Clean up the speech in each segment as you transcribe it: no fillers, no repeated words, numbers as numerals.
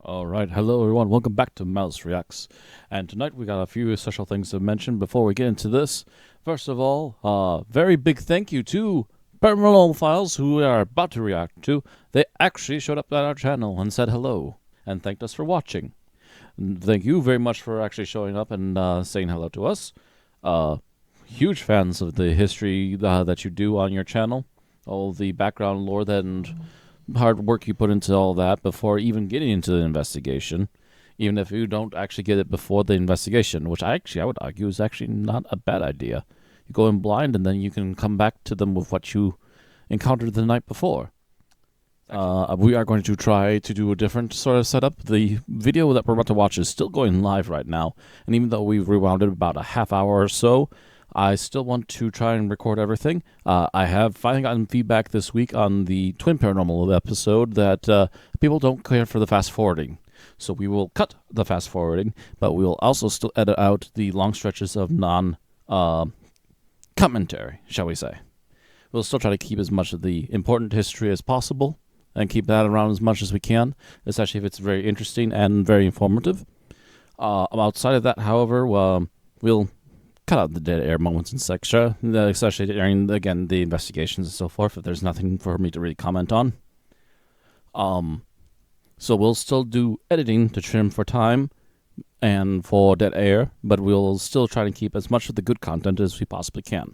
Alright, hello everyone, welcome back to Malice Reacts. And tonight we got a few special things to mention before we get into this. First of all, very big thank you to Paranormal Files, who we are about to react to. They actually showed up at our channel and said hello, and thanked us for watching. And thank you very much for actually showing up and saying hello to us. Huge fans of the history that you do on your channel, all the background lore and hard work you put into all that before even getting into the investigation, even if you don't actually get it before the investigation, which I would argue is actually not a bad idea. You go in blind and then you can come back to them with what you encountered the night before. We are going to try to do a different sort of setup. The video that we're about to watch is still going live right now, and even though we've rewound it about a half hour or so, I still want to try and record everything. I have finally gotten feedback this week on the Twin Paranormal episode that people don't care for the fast forwarding. So we will cut the fast forwarding, but we will also still edit out the long stretches of non-commentary, shall we say. We'll still try to keep as much of the important history as possible and keep that around as much as we can, especially if it's very interesting and very informative. Outside of that, however, we'll cut out the dead air moments, etc., especially during, again, the investigations and so forth, if there's nothing for me to really comment on. So we'll still do editing to trim for time and for dead air, but we'll still try to keep as much of the good content as we possibly can.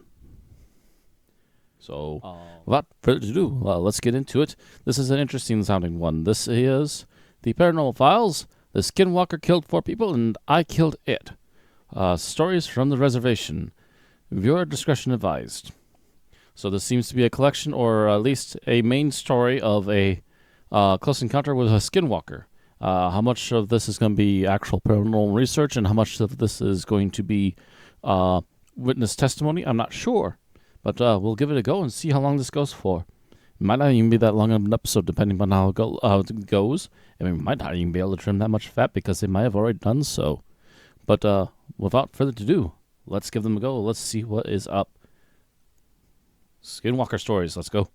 So, without further ado, let's get into it. This is an interesting sounding one. This is the Paranormal Files. The Skinwalker killed 4 people, and I killed it. Stories from the reservation. Viewer discretion advised. So this seems to be a collection, or at least a main story of a close encounter with a skinwalker. How much of this is going to be actual paranormal research and how much of this is going to be witness testimony, I'm not sure. But we'll give it a go and see how long this goes for. It might not even be that long of an episode, depending on how it goes. And we might not even be able to trim that much fat because they might have already done so. But without further ado, let's give them a go. Let's see what is up. Skinwalker stories, let's go.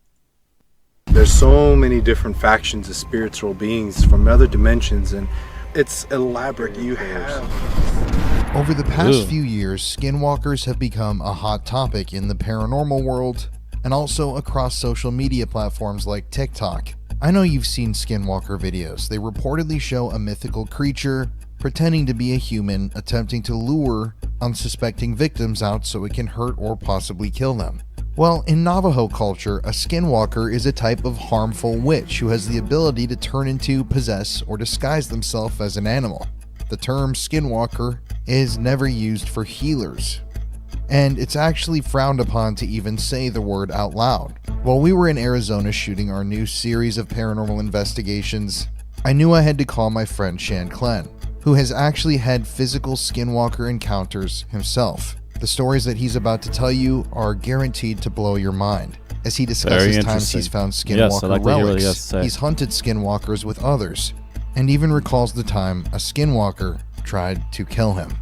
There's so many different factions of spiritual beings from other dimensions, and it's elaborate. You have... Over the past few years, skinwalkers have become a hot topic in the paranormal world and also across social media platforms like TikTok. I know you've seen skinwalker videos. They reportedly show a mythical creature pretending to be a human, attempting to lure unsuspecting victims out so it can hurt or possibly kill them. Well, in Navajo culture, a skinwalker is a type of harmful witch who has the ability to turn into, possess, or disguise themselves as an animal. The term skinwalker is never used for healers, and it's actually frowned upon to even say the word out loud. While we were in Arizona shooting our new series of paranormal investigations, I knew I had to call my friend Shan Klen, who has actually had physical skinwalker encounters himself. The stories that he's about to tell you are guaranteed to blow your mind, as he discusses times he's found skinwalker relics, he's hunted skinwalkers with others, and even recalls the time a skinwalker tried to kill him.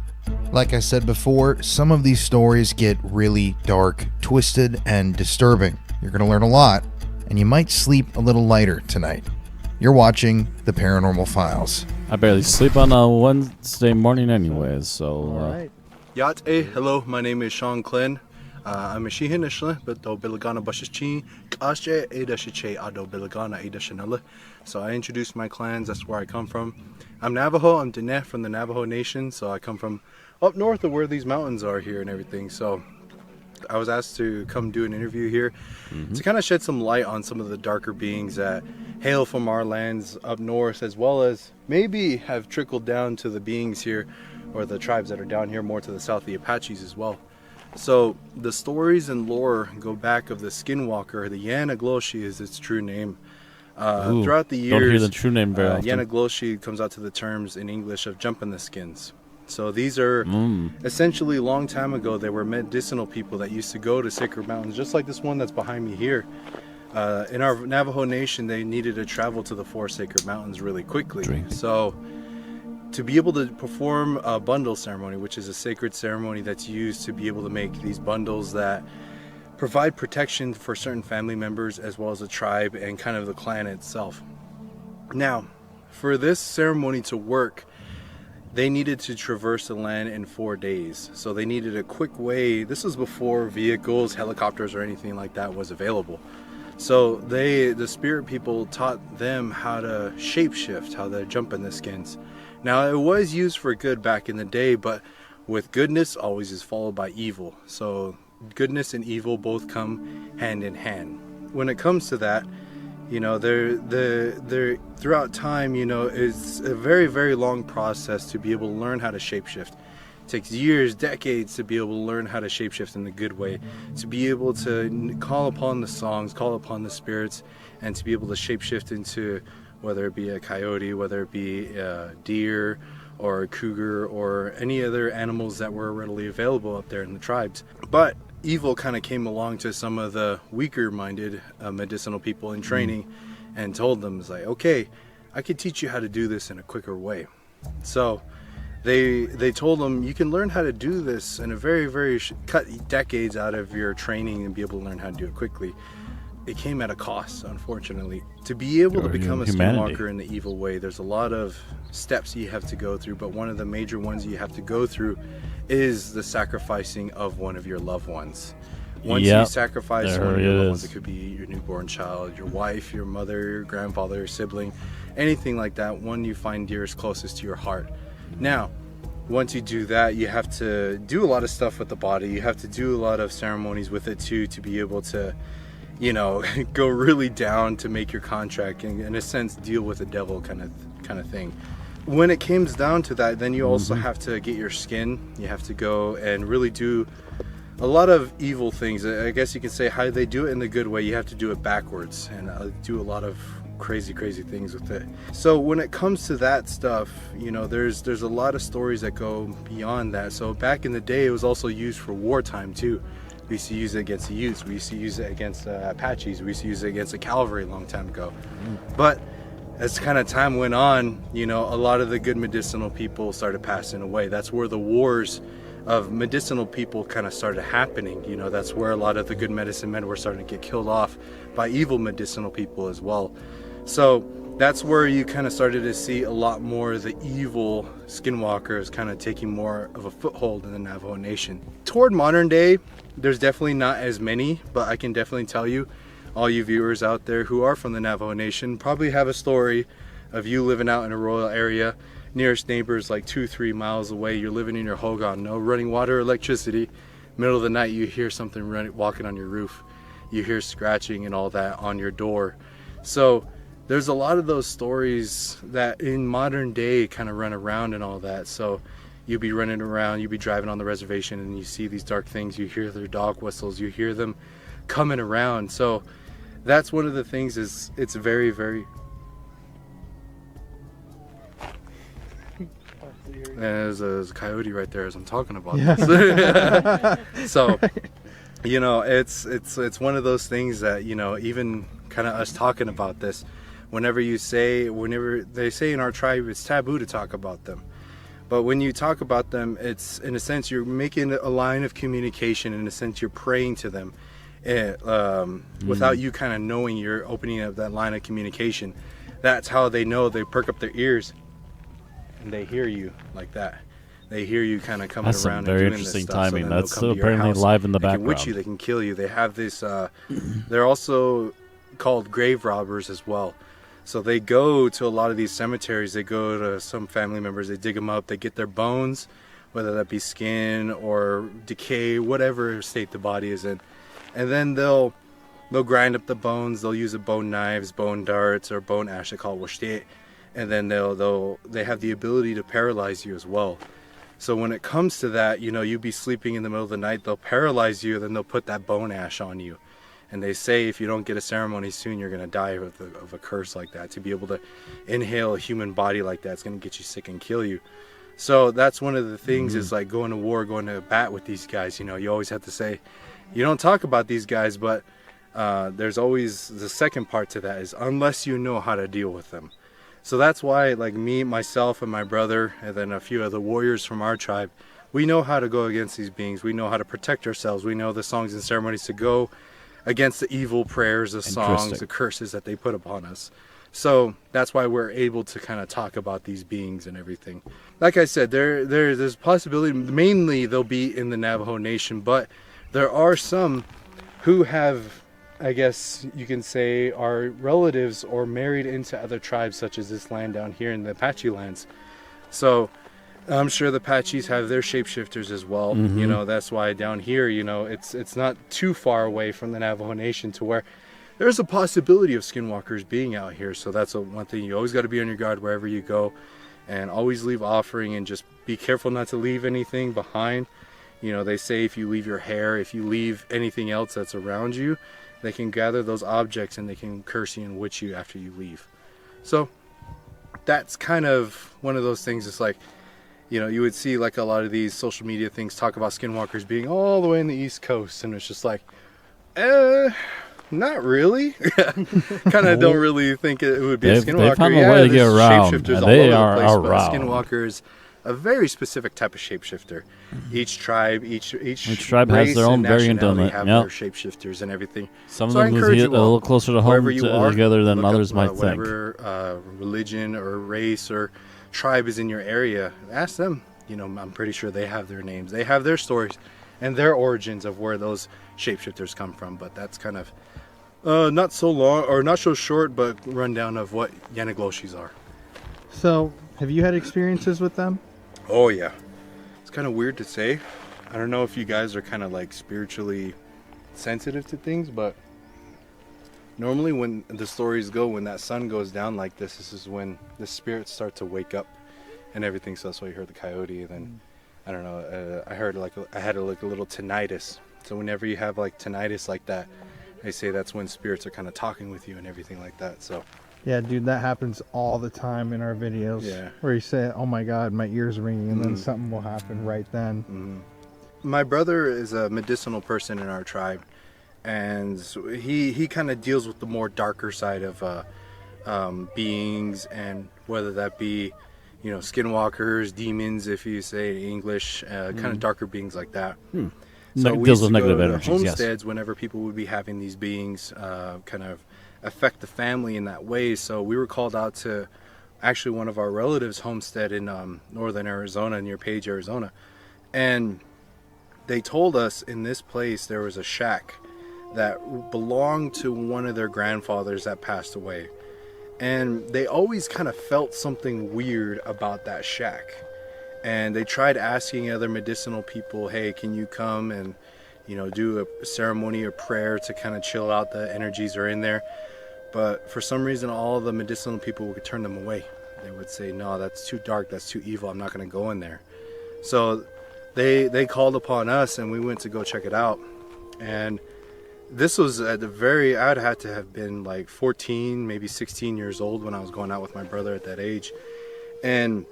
Like I said before, some of these stories get really dark, twisted, and disturbing. You're going to learn a lot, and you might sleep a little lighter tonight. You're watching The Paranormal Files. I barely sleep on a Wednesday morning anyways, so... Alright. Yate, hello, my name is Sean Klen. I'm a Shihinishle, but do Bilagana Bashichin, Kashe, Edashiche, Ado Bilagana, Edashanella. So I introduced my clans, that's where I come from. I'm Navajo, I'm Diné from the Navajo Nation, so I come from up north of where these mountains are here and everything. So I was asked to come do an interview here to kind of shed some light on some of the darker beings that hail from our lands up north, as well as maybe have trickled down to the beings here, or the tribes that are down here more to the south, the Apaches as well. So the stories and lore go back of the Skinwalker. The Yanagloshi is its true name. Throughout the years, don't hear the true name very often. Yanagloshi comes out to the terms in English of jumping the skins. So these are essentially, a long time ago, they were medicinal people that used to go to sacred mountains, just like this one that's behind me here. In our Navajo Nation, they needed to travel to the 4 sacred mountains really quickly. So to be able to perform a bundle ceremony, which is a sacred ceremony that's used to be able to make these bundles that provide protection for certain family members as well as the tribe and kind of the clan itself. Now, for this ceremony to work, they needed to traverse the land in 4 days. So they needed a quick way. This was before vehicles, helicopters, or anything like that was available. So the spirit people taught them how to shapeshift, how to jump in the skins. Now, it was used for good back in the day, but with goodness always is followed by evil. So goodness and evil both come hand in hand. When it comes to that, you know, they're throughout time, you know, it's a very, very long process to be able to learn how to shapeshift. It takes years, decades to be able to learn how to shapeshift in the good way, to be able to call upon the songs, call upon the spirits, and to be able to shapeshift into whether it be a coyote, whether it be a deer or a cougar or any other animals that were readily available up there in the tribes. But evil kind of came along to some of the weaker minded medicinal people in training and told them, it's like, okay, I could teach you how to do this in a quicker way. So they told them, you can learn how to do this in a very cut decades out of your training and be able to learn how to do it quickly. It came at a cost, unfortunately. To be able to become a skinwalker in the evil way, there's a lot of steps you have to go through, but one of the major ones you have to go through is the sacrificing of one of your loved ones. Once you sacrifice one of your loved ones, it could be your newborn child, your wife, your mother, your grandfather, your sibling, anything like that, one you find dearest, closest to your heart. Now, once you do that, you have to do a lot of stuff with the body. You have to do a lot of ceremonies with it too, to be able to, you know, go really down to make your contract and, in a sense, deal with the devil kind of thing. When it comes down to that, then you also have to get your skin. You have to go and really do a lot of evil things. I guess you can say how they do it in the good way. You have to do it backwards and do a lot of crazy things with it. So when it comes to that stuff, you know, there's a lot of stories that go beyond that. So back in the day, it was also used for wartime too. We used to use it against the Utes. We used to use it against Apaches. We used to use it against the cavalry a long time ago. But as kind of time went on, you know, a lot of the good medicinal people started passing away. That's where the wars of medicinal people kind of started happening. You know, that's where a lot of the good medicine men were starting to get killed off by evil medicinal people as well. So that's where you kind of started to see a lot more of the evil skinwalkers kind of taking more of a foothold in the Navajo Nation. Toward modern day, there's definitely not as many, but I can definitely tell you, all you viewers out there who are from the Navajo Nation probably have a story of you living out in a rural area. Nearest neighbors like 2-3 miles away. You're living in your hogan, no running water or electricity. Middle of the night, you hear something walking on your roof. You hear scratching and all that on your door. So there's a lot of those stories that in modern day kind of run around and all that. So you'll be running around, you'll be driving on the reservation and you see these dark things. You hear their dog whistles, you hear them coming around. So that's one of the things, is it's very and there's a coyote right there as I'm talking about this. So, you know, it's one of those things that, you know, even kind of us talking about this, whenever they say in our tribe, it's taboo to talk about them. But when you talk about them, it's, in a sense, you're making a line of communication. In a sense, you're praying to them. Without you kind of knowing, you're opening up that line of communication. That's how they know. They perk up their ears and they hear you like that. They hear you kind of coming around and doing this stuff. That's some very interesting timing. That's still apparently live in the background. They can witch you, they can kill you. They have this, they're also called grave robbers as well. So they go to a lot of these cemeteries. They go to some family members, they dig them up, they get their bones, whether that be skin or decay, whatever state the body is in. And then they'll grind up the bones. They'll use bone knives, bone darts, or bone ash, they call it washte. And then they have the ability to paralyze you as well. So when it comes to that, you know, you be sleeping in the middle of the night, they'll paralyze you, then they'll put that bone ash on you. And they say if you don't get a ceremony soon, you're going to die of a curse like that. To be able to inhale a human body like that, it's going to get you sick and kill you. So that's one of the things, is like going to war, going to bat with these guys. You know, you always have to say, you don't talk about these guys, but there's always the second part to that, is unless you know how to deal with them. So that's why, like me, myself, and my brother, and then a few other warriors from our tribe, we know how to go against these beings. We know how to protect ourselves. We know the songs and ceremonies to go against the evil prayers, the songs, the curses that they put upon us. So that's why we're able to kind of talk about these beings and everything. Like I said, there's a possibility, mainly they'll be in the Navajo Nation, but there are some who have, I guess you can say, are relatives or married into other tribes, such as this land down here in the Apache lands. So I'm sure the Apaches have their shapeshifters as well. You know, that's why down here, you know, it's not too far away from the Navajo Nation to where there's a possibility of skinwalkers being out here. So that's one thing. You always got to be on your guard wherever you go, and always leave offering, and just be careful not to leave anything behind. You know, they say if you leave your hair, if you leave anything else that's around you, they can gather those objects and they can curse you and witch you after you leave. So that's kind of one of those things. It's like, you know, you would see like a lot of these social media things talk about skinwalkers being all the way in the East Coast, and it's just like, not really. Kind of don't really think it would be a skinwalker. They found a way to get around. Shapeshifters They all are over the place, around. but skinwalker is a very specific type of shapeshifter. Each tribe, each tribe has race their own and variant on nationality it. have Yep. their shapeshifters and everything. Some So I of them encourage hit you a all, little closer to home wherever you are, together than look others up, might think. whatever religion or race or tribe is in your area, ask them. You know, I'm pretty sure they have their names. They have their stories and their origins of where those shapeshifters come from. But that's kind of not so long, or not so short, but rundown of what Yanagloshis are. So, have you had experiences with them? Oh yeah, it's kind of weird to say. I don't know if you guys are kind of like spiritually sensitive to things, but normally when the stories go, when that sun goes down like this is when the spirits start to wake up and everything. So that's why you heard the coyote, and then I don't know, I heard I had like a little tinnitus. So whenever you have like tinnitus like that, they say that's when spirits are kind of talking with you and everything like that. So Yeah, dude, that happens all the time in our videos. Yeah. Where you say, "Oh my God, my ears are ringing," and then something will happen right then. my brother is a medicinal person in our tribe, and he kind of deals with the more darker side of beings, and whether that be, you know, skinwalkers, demons, if you say in English, kind of darker beings like that. So we deals used with to negative go to energies, yes. homesteads whenever people would be having these beings kind of affect the family in that way. So we were called out to actually one of our relatives' homestead in northern Arizona, near Page, Arizona, and they told us in this place there was a shack that belonged to one of their grandfathers that passed away, and they always kind of felt something weird about that shack. And they tried asking other medicinal people, hey, can you come and, you know, do a ceremony or prayer to kind of chill out the energies are in there. But for some reason, all the medicinal people would turn them away. They would say, no, that's too dark, that's too evil, I'm not going to go in there. So they called upon us, and we went to go check it out. And this was at the very, I'd had to have been like 14, maybe 16 years old when I was going out with my brother at that age. And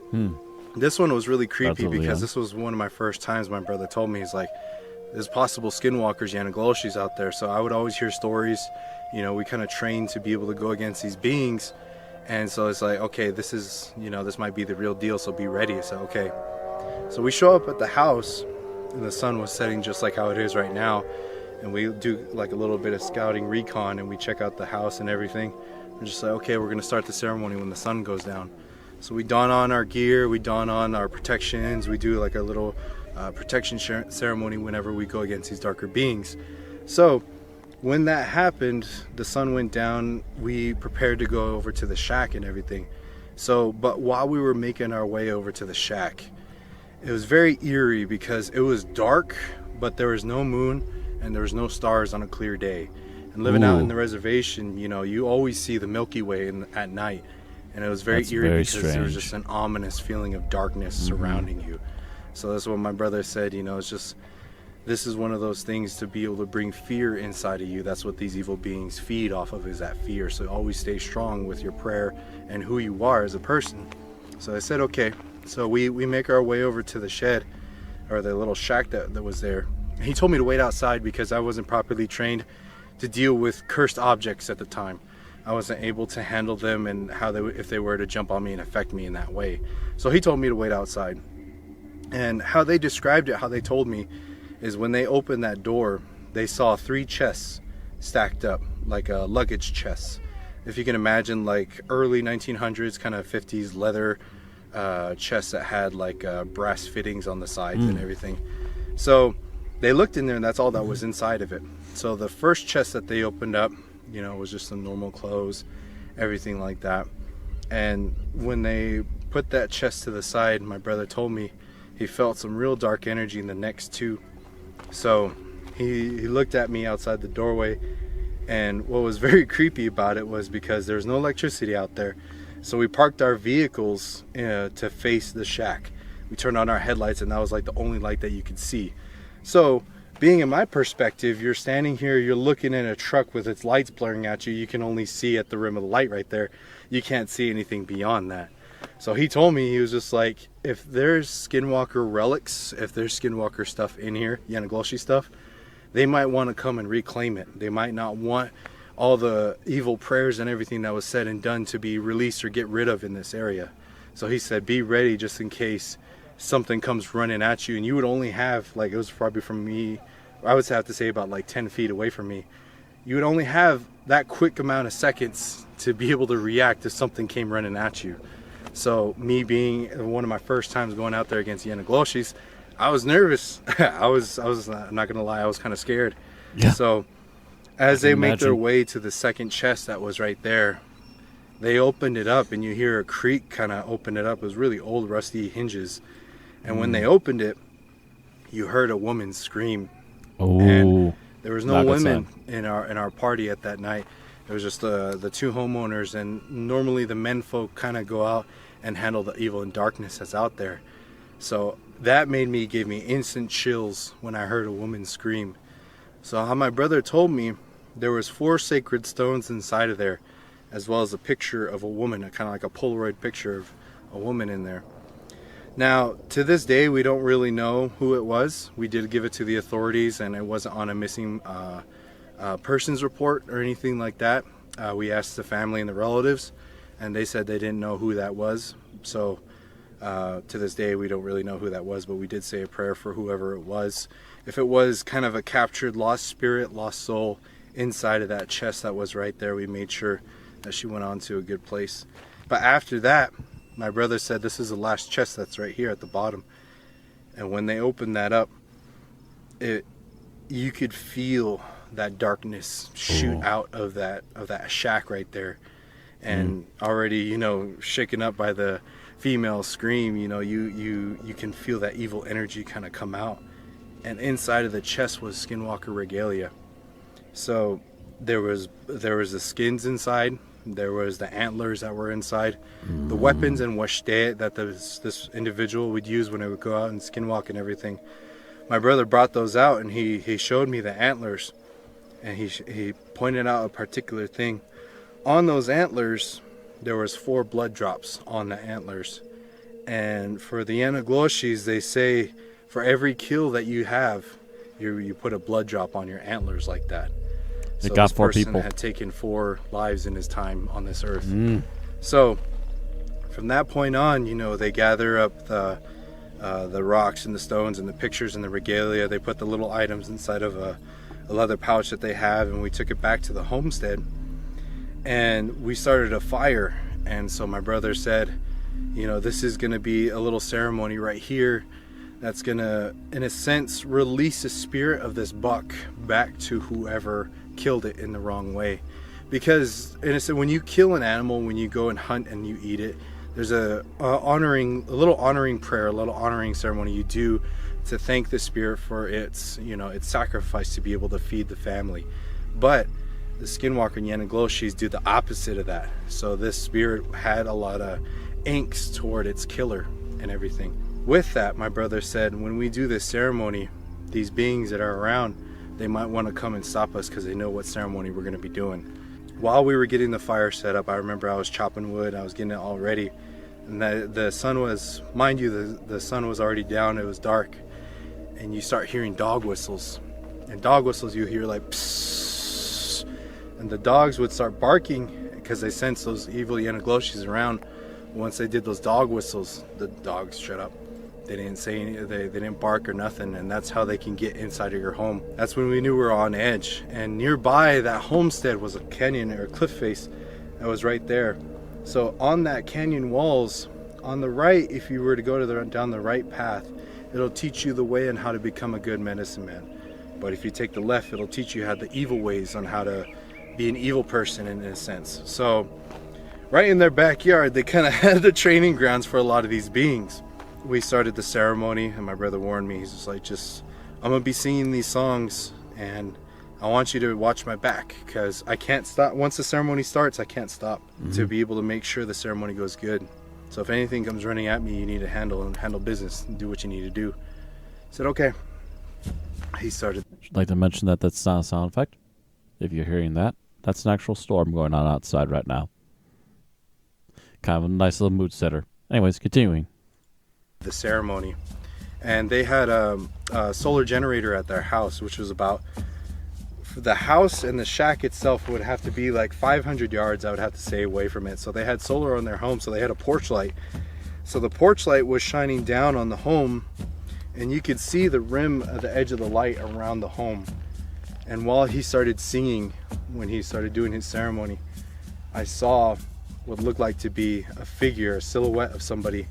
this one was really creepy Absolutely, because yeah. this was one of my first times. My brother told me, he's like, there's possible skinwalkers, Yanagloshis out there. So I would always hear stories. You know, we kind of trained to be able to go against these beings. And so it's like, okay, this is, you know, this might be the real deal, so be ready. So, okay. So we show up at the house, and the sun was setting just like how it is right now. And we do like a little bit of scouting recon, and we check out the house and everything. We're just like, okay, we're going to start the ceremony when the sun goes down. So we don on our gear, we don on our protections, we do like a little protection ceremony whenever we go against these darker beings. So when that happened, the sun went down, we prepared to go over to the shack and everything. So, but while we were making our way over to the shack, it was very eerie because it was dark, but there was no moon and there was no stars on a clear day. And living out in the reservation, you know, you always see the Milky Way at night. And it was very eerie because there was just an ominous feeling of darkness surrounding you. So that's what my brother said, you know, it's just, this is one of those things to be able to bring fear inside of you. That's what these evil beings feed off of, is that fear. So always stay strong with your prayer and who you are as a person. So I said, okay. So we make our way over to the shed, or the little shack that was there. He told me to wait outside because I wasn't properly trained to deal with cursed objects at the time. I wasn't able to handle them and how if they were to jump on me and affect me in that way. So he told me to wait outside. And how they described it, how they told me, is when they opened that door, they saw 3 chests stacked up, like luggage chests. if you can imagine, like early 1900s, kind of 50s leather chests that had like brass fittings on the sides and everything. So they looked in there, and that's all that was inside of it. So the first chest that they opened up, you know, was just some normal clothes, everything like that. And when they put that chest to the side, my brother told me he felt some real dark energy in the next two. So he looked at me outside the doorway, and what was very creepy about it was because there was no electricity out there. So we parked our vehicles to face the shack. We turned on our headlights, and that was like the only light that you could see. So being in my perspective, you're standing here, you're looking in a truck with its lights blaring at you. You can only see at the rim of the light right there. You can't see anything beyond that. So he told me, he was just like, if there's skinwalker relics, if there's skinwalker stuff in here, Yanagloshi stuff, they might want to come and reclaim it. They might not want all the evil prayers and everything that was said and done to be released or get rid of in this area. So he said, be ready just in case something comes running at you. And you would only have, like, it was probably from me, I would have to say about like 10 feet away from me. You would only have that quick amount of seconds to be able to react if something came running at you. So me being one of my first times going out there against Yanagloshis, I was nervous. I was I'm not gonna lie, I was kind of scared. Yeah. So as they make their imagine. way to the second chest that was right there, they opened it up, and you hear a creak kind of open it up. It was really old, rusty hinges. And when they opened it, you heard a woman scream. Oh, And there was no not a good women in our party at that night. It was just the two homeowners, and normally the men folk kind of go out and handle the evil and darkness that's out there. So that gave me instant chills when I heard a woman scream. So how my brother told me, there was 4 sacred stones inside of there, as well as a picture of a woman, kind of like a Polaroid picture of a woman in there. Now, to this day, we don't really know who it was. We did give it to the authorities, and it wasn't on a missing persons report or anything like that. We asked the family and the relatives, and they said they didn't know who that was. So to this day, we don't really know who that was, but we did say a prayer for whoever it was. If it was kind of a captured lost spirit, lost soul inside of that chest that was right there, we made sure that she went on to a good place. But after that, my brother said this is the last chest that's right here at the bottom. And when they opened that up, you could feel that darkness shoot out of that shack right there. And already, you know, shaken up by the female scream, you know, you can feel that evil energy kind of come out. And inside of the chest was skinwalker regalia. So there was the skins inside. There was the antlers that were inside, the weapons and washte that this individual would use when he would go out and skinwalk and everything. My brother brought those out, and he showed me the antlers, and he pointed out a particular thing. On those antlers, there was 4 blood drops on the antlers. And for the Yanagloshis, they say for every kill that you have, you put a blood drop on your antlers like that. So got this 4 person people. had taken 4 lives in his time on this earth. So from that point on, you know, they gather up the rocks and the stones and the pictures and the regalia. They put the little items inside of a leather pouch that they have, and we took it back to the homestead, and we started a fire. And so my brother said, you know, this is going to be a little ceremony right here that's going to, in a sense, release the spirit of this buck back to whoever killed it in the wrong way. Because in a sense, when you kill an animal, when you go and hunt and you eat it, there's a little honoring prayer, a little honoring ceremony you do to thank the spirit for its, you know, its sacrifice to be able to feed the family. But the skinwalker and Yanagloshis do the opposite of that. So this spirit had a lot of angst toward its killer and everything. With that, my brother said, when we do this ceremony, these beings that are around, they might want to come and stop us because they know what ceremony we're going to be doing. While we were getting the fire set up, I remember I was chopping wood, I was getting it all ready, and the sun was, mind you, the sun was already down, it was dark, and you start hearing dog whistles. And dog whistles you hear like psss, and the dogs would start barking because they sense those evil Yanagloshis around. Once they did those dog whistles, the dogs shut up. They didn't say anything, they didn't bark or nothing, and that's how they can get inside of your home. That's when we knew we were on edge. And nearby that homestead was a canyon or a cliff face That was right there. So on that canyon walls, on the right, if you were to go to down the right path, it'll teach you the way on how to become a good medicine man. But if you take the left, it'll teach you how the evil ways on how to be an evil person in a sense. So right in their backyard, they kind of had the training grounds for a lot of these beings. We started the ceremony, and my brother warned me. He's just like, I'm gonna be singing these songs, and I want you to watch my back, because I can't stop. Once the ceremony starts, I can't stop to be able to make sure the ceremony goes good. So if anything comes running at me, you need to handle business and do what you need to do. I said, okay. He started. I'd like to mention that that's not a sound effect. If you're hearing that, that's an actual storm going on outside right now. Kind of a nice little mood setter. Anyways, continuing. The ceremony. And they had a solar generator at their house, which was about, the house and the shack itself would have to be like 500 yards, I would have to say, away from it. So they had solar on their home, so they had a porch light. So the porch light was shining down on the home, and you could see the rim of the edge of the light around the home. And while he started singing, when he started doing his ceremony, I saw what looked like to be a figure, a silhouette of somebody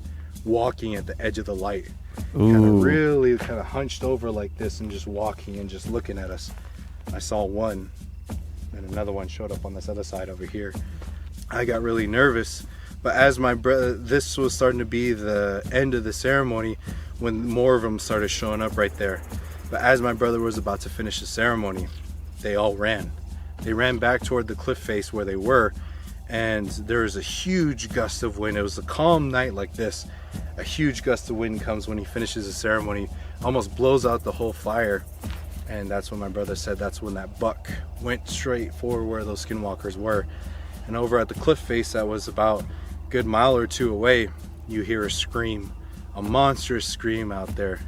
walking at the edge of the light. Kind of hunched over like this and just walking and just looking at us. I saw one, and another one showed up on this other side over here. I got really nervous, but as my brother, this was starting to be the end of the ceremony when more of them started showing up right there. But as my brother was about to finish the ceremony, they all ran. They ran back toward the cliff face where they were, and there was a huge gust of wind. It was a calm night like this. A huge gust of wind comes when he finishes the ceremony, almost blows out the whole fire. And that's when my brother said that's when that buck went straight for where those skinwalkers were. And over at the cliff face that was about a good mile or two away, you hear a scream, a monstrous scream out there.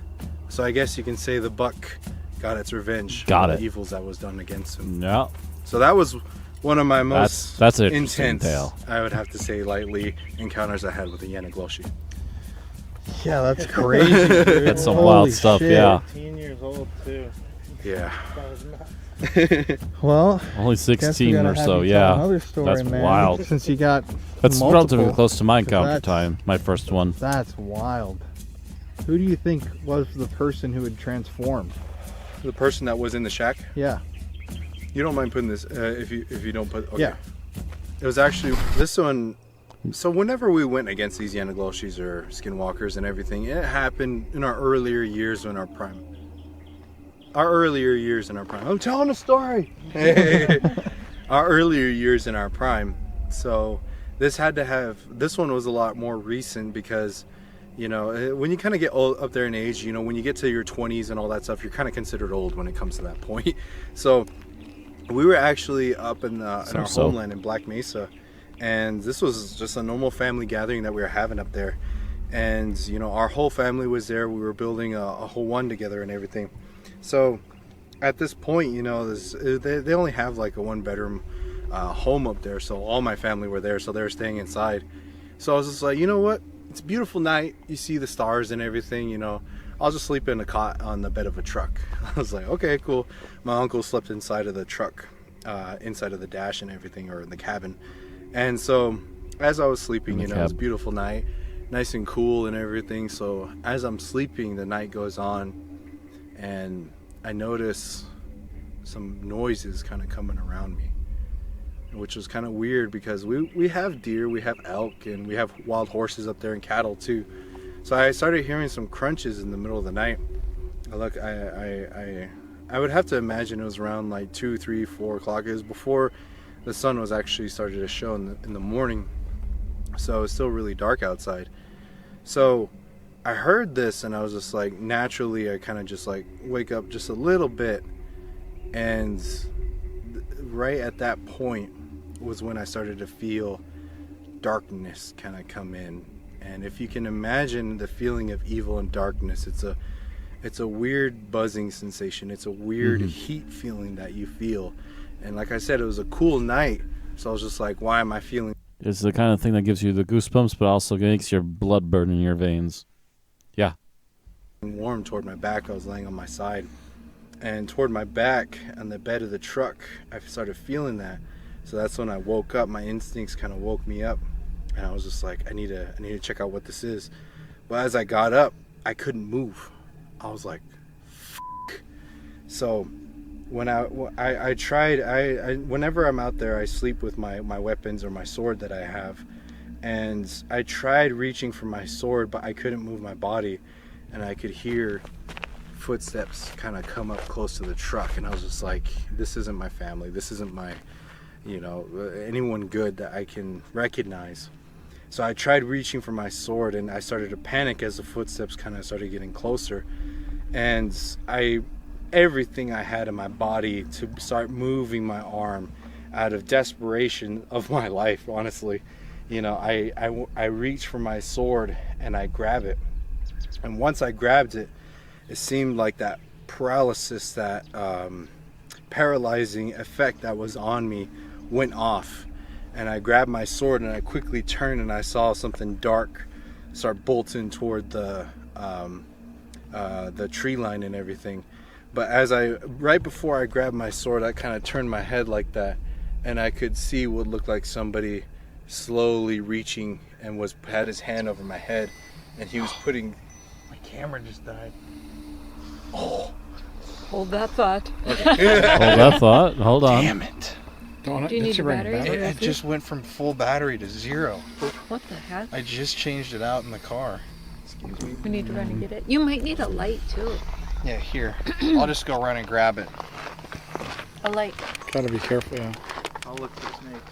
So I guess you can say the buck got its revenge for the evils that was done against him. Yeah. So that was one of my most that's an intense, tale. I would have to say lightly, encounters I had with the Yanagloshi. Yeah, that's crazy, dude. That's some Holy wild stuff, shit. yeah. 15 years old too. Yeah. That was nuts. Well, Only guess we 16 gotta or have so, you tell yeah. Another story, That's man. wild. Since you got That's multiple, relatively close to my 'cause encounter that's- time, my first one. That's wild. Who do you think was the person who had transformed? The person that was in the shack. Yeah. You don't mind putting this if you don't put. Okay. Yeah. It was actually this one. So whenever we went against these Yanagloshis or skinwalkers and everything, it happened in our earlier years in our prime. I'm telling a story. Our earlier years in our prime. So this one was a lot more recent because, you know, when you kind of get old up there in age, you know, when you get to your 20s and all that stuff, you're kind of considered old when it comes to that point. So we were actually up in our homeland in Black Mesa, and this was just a normal family gathering that we were having up there. And, you know, our whole family was there. We were building a whole one together and everything. So at this point, you know, they only have like a one-bedroom home up there. So all my family were there, so they were staying inside. So I was just like, you know what? It's a beautiful night. You see the stars and everything, you know. I'll just sleep in a cot on the bed of a truck. I was like, okay, cool. My uncle slept inside of the truck, inside of the dash and everything, or in the cabin. And so as I was sleeping, you know, it was a beautiful night, nice and cool and everything. So as I'm sleeping, the night goes on, and I notice some noises kind of coming around me, which was kind of weird because we have deer, we have elk, and we have wild horses up there and cattle too. So I started hearing some crunches in the middle of the night. I would have to imagine it was around like 2, 3, 4 o'clock. It was before the sun was actually started to show in the morning. So it was still really dark outside. So I heard this, and I was just like, naturally I kind of just like wake up just a little bit. And right at that point was when I started to feel darkness kind of come in. And if you can imagine the feeling of evil and darkness, it's a weird buzzing sensation. It's a weird heat feeling that you feel. And like I said, it was a cool night. So I was just like, why am I feeling? It's the kind of thing that gives you the goosebumps, but also makes your blood burn in your veins. Yeah. Warm toward my back. I was laying on my side. And toward my back, on the bed of the truck, I started feeling that. So that's when I woke up. My instincts kind of woke me up, and I was just like, I need to check out what this is. But as I got up, I couldn't move. I was like, F-. So when I tried, whenever I'm out there, I sleep with my weapons or my sword that I have. And I tried reaching for my sword, but I couldn't move my body. And I could hear footsteps kind of come up close to the truck. And I was just like, this isn't my family. This isn't my, anyone good that I can recognize. So I tried reaching for my sword, and I started to panic as the footsteps kind of started getting closer. And everything I had in my body to start moving my arm out of desperation of my life, honestly. I reached for my sword and I grab it. And once I grabbed it, it seemed like that paralysis, that paralyzing effect that was on me went off. And I grabbed my sword and I quickly turned, and I saw something dark start bolting toward the tree line and everything. But right before I grabbed my sword, I kind of turned my head like that, and I could see what looked like somebody slowly reaching and had his hand over my head, and he was putting. My camera just died. Hold that thought. Hold that thought. Hold on. Damn it. Don't Do you need a battery? It just went from full battery to 0. What the heck? I just changed it out in the car. Excuse me. We need to run and get it. You might need a light too. Yeah, here. I'll just go run and grab it. A light. Gotta be careful, yeah. I'll look for snake.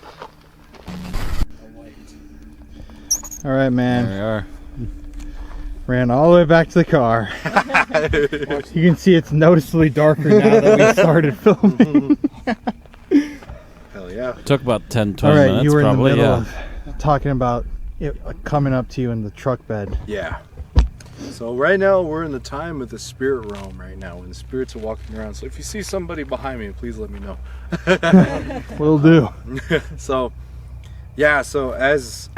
All right, There man. we are. Ran all the way back to the car. You can see it's noticeably darker now that we started filming. Hell yeah. Took about 10, All 20 right, minutes you were in the probably. middle Yeah. of talking about it coming up to you in the truck bed. Yeah. So right now we're in the time of the spirit realm right now, when the spirits are walking around. So if you see somebody behind me, please let me know. Will do. So yeah, so as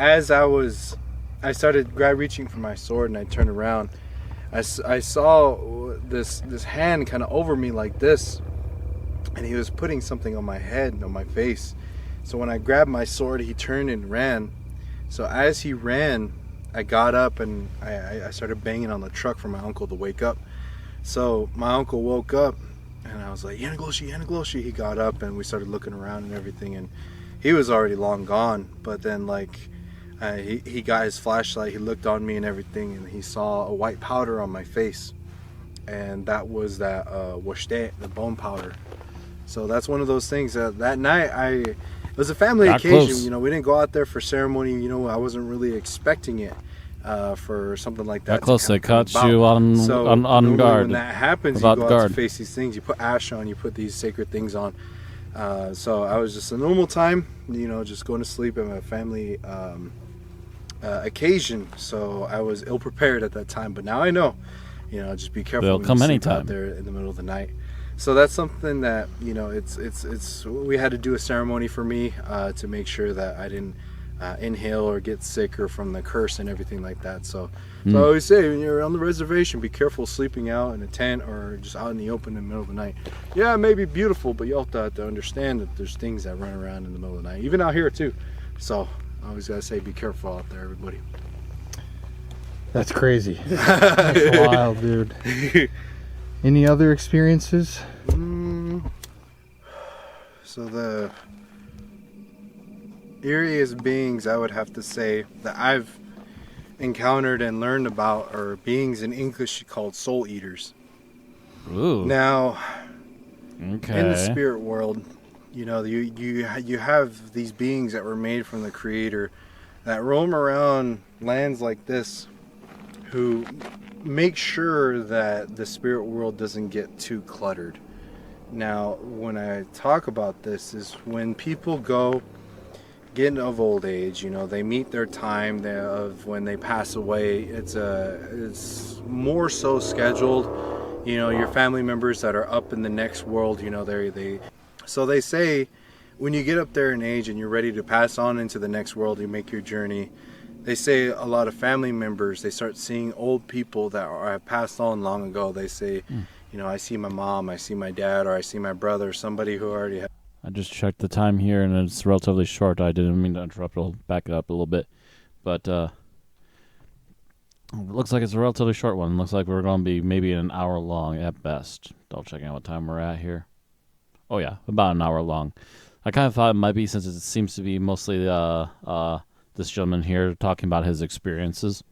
I started reaching for my sword, and I turned around, I saw this hand kind of over me like this, and he was putting something on my head and on my face. So when I grabbed my sword, he turned and ran. So as he ran, I got up and I started banging on the truck for my uncle to wake up. So my uncle woke up, and I was like, Yanagloshi, Yanagloshi. He got up, and we started looking around and everything, and he was already long gone. But then he got his flashlight, he looked on me and everything, and he saw a white powder on my face, and that was that washte, the bone powder. So that's one of those things that night it was a family Got occasion. close. We didn't go out there for ceremony. I wasn't really expecting it for something like that. That close, to they come caught about. you on normally guard. When that happens, Without you go out guard. to face these things. You put ash on. You put these sacred things on. So I was just a normal time, just going to sleep at my family occasion. So I was ill prepared at that time. But now I know, just be careful. They'll when come you sleep anytime. out there in the middle of the night. So that's something that it's we had to do a ceremony for me to make sure that I didn't inhale or get sick or from the curse and everything like that. So I always say, when you're on the reservation, be careful sleeping out in a tent or just out in the open in the middle of the night. Yeah, it may be beautiful, but you also have to understand that there's things that run around in the middle of the night, even out here too. So I always gotta say, be careful out there, everybody. That's crazy. That's wild, dude. Any other experiences? So the eeriest beings I would have to say that I've encountered and learned about are beings in English called soul eaters. Ooh. Now, Okay. in the spirit world, you have these beings that were made from the Creator that roam around lands like this, who make sure that the spirit world doesn't get too cluttered. Now, when I talk about this, is when people get of old age, they meet their time of when they pass away. It's more so scheduled. Your family members that are up in the next world, so they say when you get up there in age and you're ready to pass on into the next world, you make your journey. They say a lot of family members, they start seeing old people that have passed on long ago. They say, I see my mom, I see my dad, or I see my brother, somebody who already has. I just checked the time here, and it's relatively short. I didn't mean to interrupt. I'll back it up a little bit. But it looks like it's a relatively short one. Looks like we're going to be maybe an hour long at best. Double checking out what time we're at here. Oh, yeah, about an hour long. I kind of thought it might be, since it seems to be mostly this gentleman here talking about his experiences.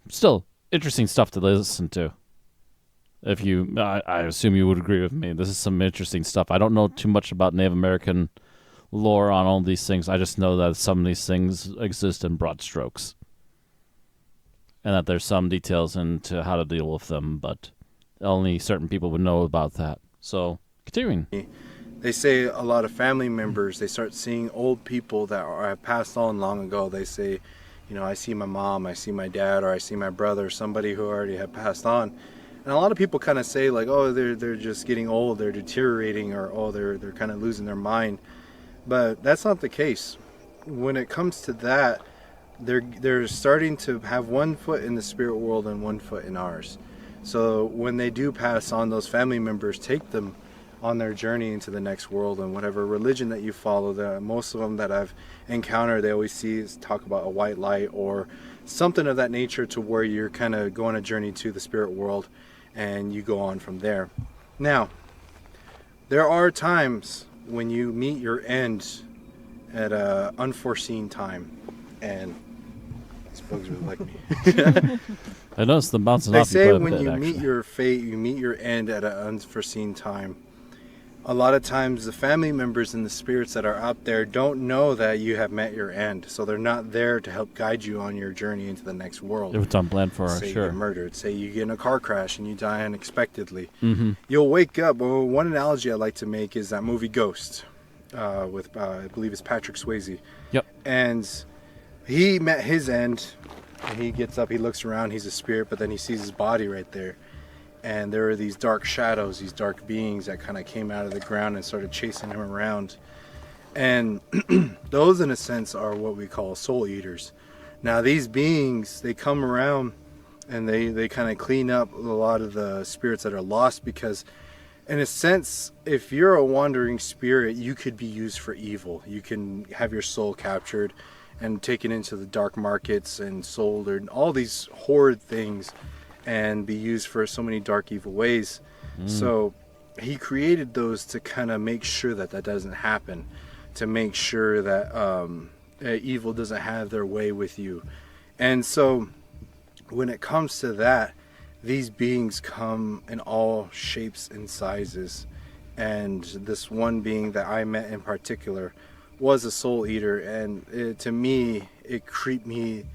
Still, interesting stuff to listen to. If you, I assume you would agree with me. This is some interesting stuff. I don't know too much about Native American lore on all these things. I just know that some of these things exist in broad strokes, and that there's some details into how to deal with them, but only certain people would know about that. So, continuing. They say a lot of family members, they start seeing old people that have passed on long ago. They say, you know, I see my mom, I see my dad, or I see my brother, somebody who already had passed on. And a lot of people kind of say, like, oh, they're just getting old, they're deteriorating, or oh, they're kind of losing their mind. But that's not the case. When it comes to that, they're starting to have one foot in the spirit world and one foot in ours. So when they do pass on, those family members take them on their journey into the next world. And whatever religion that you follow, most of them that I've encountered, they always talk about a white light or something of that nature, to where you're kind of going a journey to the spirit world and you go on from there. Now, there are times when you meet your end at an unforeseen time, and these bugs really like me. I noticed them bouncing They off say you quite a when bit, you actually. meet your fate, you meet your end at an unforeseen time. A lot of times the family members and the spirits that are out there don't know that you have met your end, so they're not there to help guide you on your journey into the next world. If it's unplanned for, Say you sure. get murdered, say you get in a car crash and you die unexpectedly. Mm-hmm. You'll wake up. Well, one analogy I like to make is that movie Ghost, with I believe it's Patrick Swayze. Yep. And he met his end, and he gets up, he looks around, he's a spirit, but then he sees his body right there. And there are these dark shadows, these dark beings that kind of came out of the ground and started chasing him around. And those, in a sense, are what we call soul eaters. Now, these beings, they come around and they kind of clean up a lot of the spirits that are lost, because, in a sense, if you're a wandering spirit, you could be used for evil. You can have your soul captured and taken into the dark markets and sold, or all these horrid things, and be used for so many dark, evil ways. So he created those to kind of make sure that that doesn't happen, to make sure that evil doesn't have their way with you. And so when it comes to that, these beings come in all shapes and sizes. And this one being that I met in particular was a soul eater, and to me, it creeped me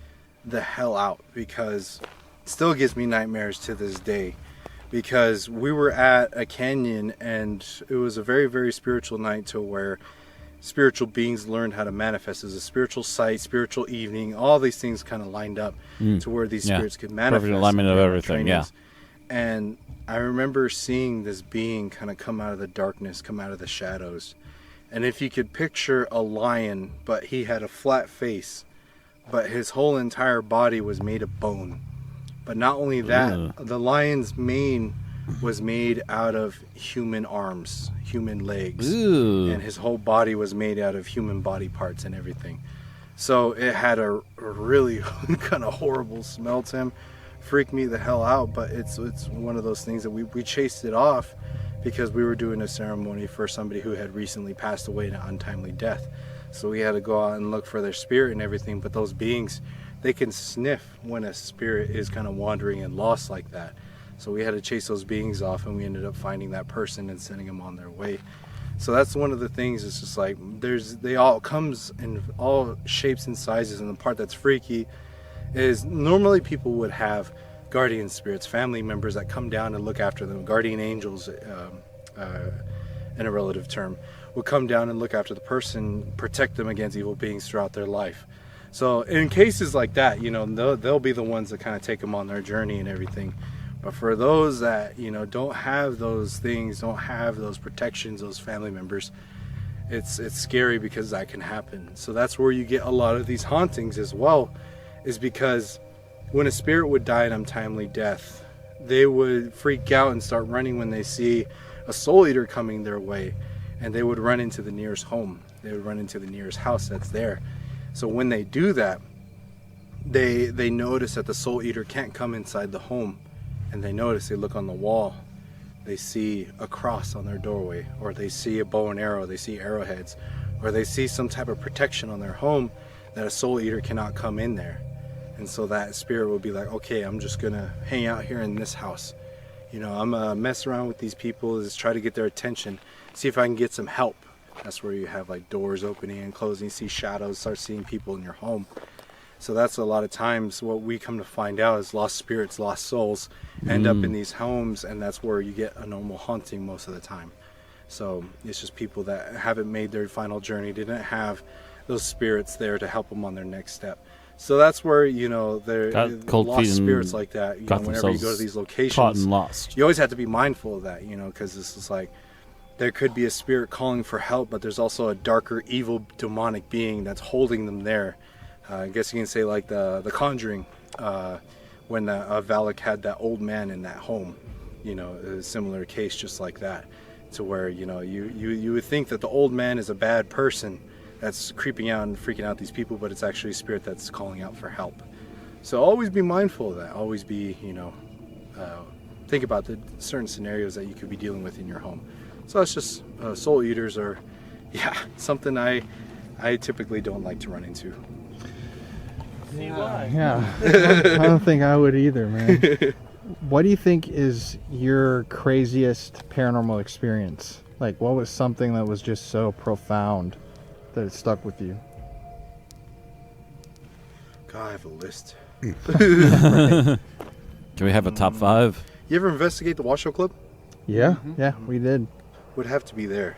the hell out, because still gives me nightmares to this day, because we were at a canyon and it was a very, very spiritual night, to where spiritual beings learned how to manifest. It was a spiritual site, spiritual evening, all these things kind of lined up to where these spirits could manifest. Perfect alignment of in their everything, trainings. And I remember seeing this being kind of come out of the darkness, come out of the shadows. And if you could picture a lion, but he had a flat face, but his whole entire body was made of bone. But not only that, the lion's mane was made out of human arms, human legs, and his whole body was made out of human body parts and everything. So it had a really kind of horrible smell to him. Freaked me the hell out, but it's one of those things that we chased it off, because we were doing a ceremony for somebody who had recently passed away in an untimely death. So we had to go out and look for their spirit and everything. But those beings, they can sniff when a spirit is kind of wandering and lost like that. So we had to chase those beings off, and we ended up finding that person and sending them on their way. So that's one of the things. It's just like they all comes in all shapes and sizes. And the part that's freaky is normally people would have guardian spirits, family members that come down and look after them. Guardian angels, in a relative term, would come down and look after the person, protect them against evil beings throughout their life. So in cases like that, you know, they'll be the ones that kind of take them on their journey and everything. But for those that, you know, don't have those things, don't have those protections, those family members, it's scary, because that can happen. So that's where you get a lot of these hauntings as well, is because when a spirit would die an untimely death, they would freak out and start running when they see a soul eater coming their way. and they would run into the nearest home. They would run into the nearest house that's there. So when they do that, they notice that the soul eater can't come inside the home, and they look on the wall, they see a cross on their doorway, or they see a bow and arrow, they see arrowheads, or they see some type of protection on their home that a soul eater cannot come in there. And so that spirit will be like, okay, I'm just gonna hang out here in this house. You know, I'm gonna mess around with these people, just try to get their attention, see if I can get some help. That's where you have like doors opening and closing, see shadows, start seeing people in your home. So that's a lot of times what we come to find out is lost spirits, lost souls end up in these homes, and that's where you get a normal haunting most of the time. So it's just people that haven't made their final journey, didn't have those spirits there to help them on their next step. So that's where, you know, there lost spirits like that, you know, whenever you go to these locations, caught and lost. You always have to be mindful of that, you know, because this is like, there could be a spirit calling for help, but there's also a darker, evil, demonic being that's holding them there. I guess you can say like the Conjuring, when Valak had that old man in that home, you know, a similar case just like that, to where, you know, you would think that the old man is a bad person that's creeping out and freaking out these people, but it's actually a spirit that's calling out for help. So always be mindful of that. Always be, you know, think about the certain scenarios that you could be dealing with in your home. So it's just soul eaters are, yeah, something I typically don't like to run into. Yeah. I don't think I would either, man. What do you think is your craziest paranormal experience? Like, what was something that was just so profound that it stuck with you? God, I have a list. Can we have a top 5? You ever investigate the Washoe Club? Yeah, yeah, we did. Would have to be there.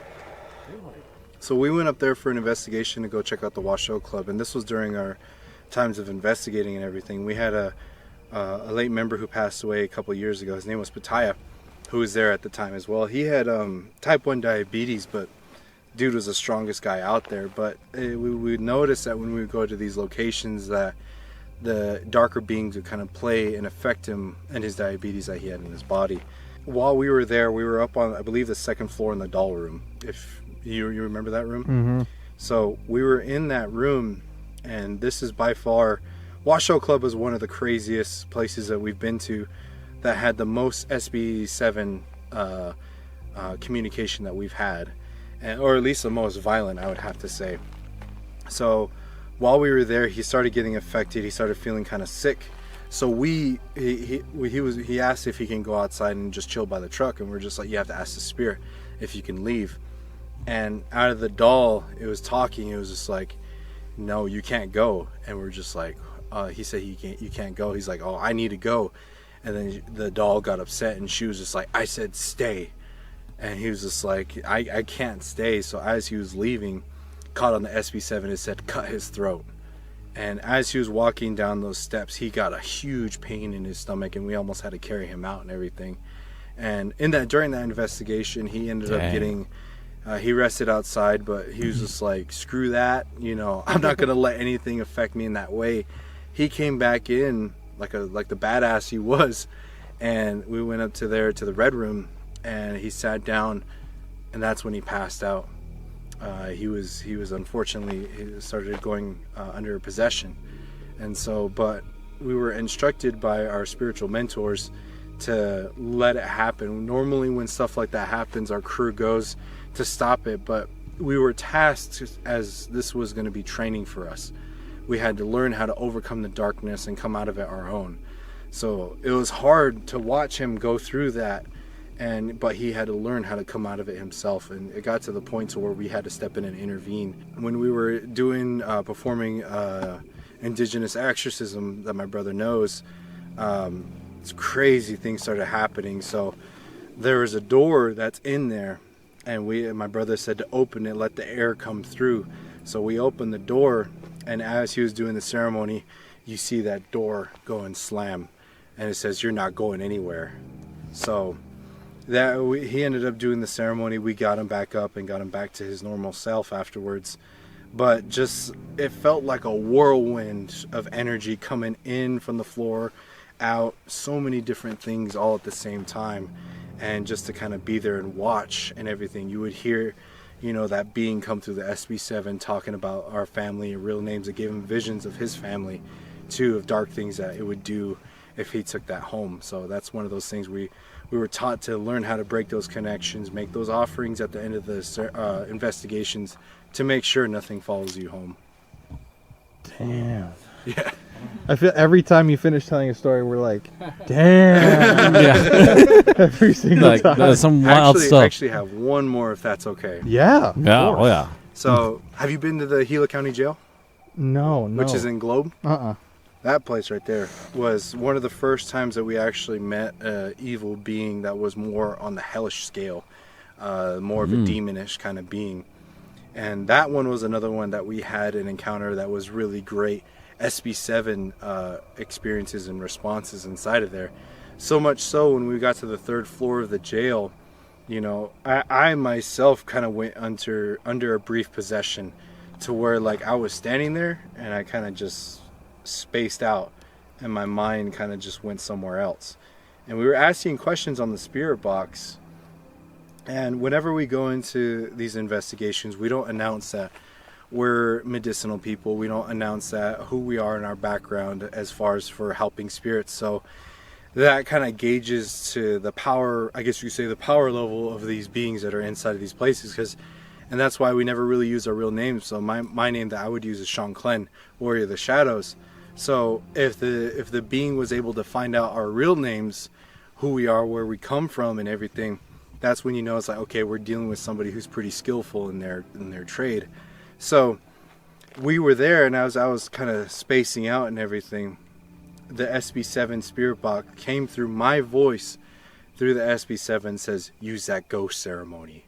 So we went up there for an investigation to go check out the Washoe Club, and this was during our times of investigating and everything. We had a late member who passed away a couple years ago. His name was Pataya, who was there at the time as well. He had type 1 diabetes, but dude was the strongest guy out there. But we would notice that when we would go to these locations that the darker beings would kind of play and affect him and his diabetes that he had in his body. While we were there, we were up on, I believe, the second floor in the doll room, if you remember that room. Mm-hmm. So we were in that room, and this is by far, Washoe Club was one of the craziest places that we've been to that had the most SB7 communication that we've had, or at least the most violent, I would have to say. So while we were there, he started getting affected. He started feeling kind of sick. So he asked if he can go outside and just chill by the truck, and we're just like, you have to ask the spirit if you can leave. And out of the doll, it was talking. It was just like, no, you can't go. And we're just like, he said you can't go. He's like, oh, I need to go. And then the doll got upset, and she was just like, I said stay. And he was just like, I can't stay. So as he was leaving, caught on the SB7, it said cut his throat. And as he was walking down those steps, he got a huge pain in his stomach, and we almost had to carry him out and everything. And during that investigation, he ended up getting, he rested outside, but he was just like, screw that, you know, I'm not gonna let anything affect me in that way. He came back in like the badass he was, and we went up to the red room, and he sat down, and that's when he passed out. He was unfortunately, he started going under possession. And so, but we were instructed by our spiritual mentors to let it happen. Normally when stuff like that happens, our crew goes to stop it, but we were tasked, as this was going to be training for us. We had to learn how to overcome the darkness and come out of it our own. So it was hard to watch him go through that, but he had to learn how to come out of it himself, and it got to the point to where we had to step in and intervene. When we were doing performing indigenous exorcism that my brother knows, crazy things started happening. So there was a door that's in there, and my brother said to open it, let the air come through. So we opened the door, and as he was doing the ceremony, you see that door go and slam, and it says, "You're not going anywhere." So he ended up doing the ceremony. We got him back up and got him back to his normal self afterwards. But just, it felt like a whirlwind of energy coming in from the floor, out, so many different things all at the same time. And just to kind of be there and watch and everything, you would hear you know, that being come through the SB7 talking about our family and real names, that gave him visions of his family too, of dark things that it would do if he took that home. So that's one of those things we were taught to learn how to break those connections, make those offerings at the end of the investigations to make sure nothing follows you home. Damn. Yeah. I feel every time you finish telling a story, we're like, damn. Yeah. Every single Like time. that's some wild I stuff. actually have one more, if that's okay. Yeah. of Yeah. course. Oh yeah. So, have you been to the Gila County Jail, No. which is in Globe? Uh-uh. That place right there was one of the first times that we actually met an evil being that was more on the hellish scale, more of a demonish kind of being. And that one was another one that we had an encounter that was really great. SB7 experiences and responses inside of there. So much so when we got to the 3rd floor of the jail, you know, I myself kind of went under a brief possession to where like I was standing there and I kind of just spaced out and my mind kind of just went somewhere else. And we were asking questions on the spirit box. And whenever we go into these investigations, we don't announce that we're medicinal people. We don't announce that who we are in our background as far as for helping spirits. So that kind of gauges to the power, I guess you could say, the power level of these beings that are inside of these places. And that's why we never really use our real names. So my name that I would use is Sean Clen, Warrior of the Shadows. So if the being was able to find out our real names, who we are, where we come from, and everything, that's when you know it's like, okay, we're dealing with somebody who's pretty skillful in their trade. So we were there, and I was kind of spacing out and everything. The SB7 spirit box came through my voice through the SB7, says, use that ghost ceremony.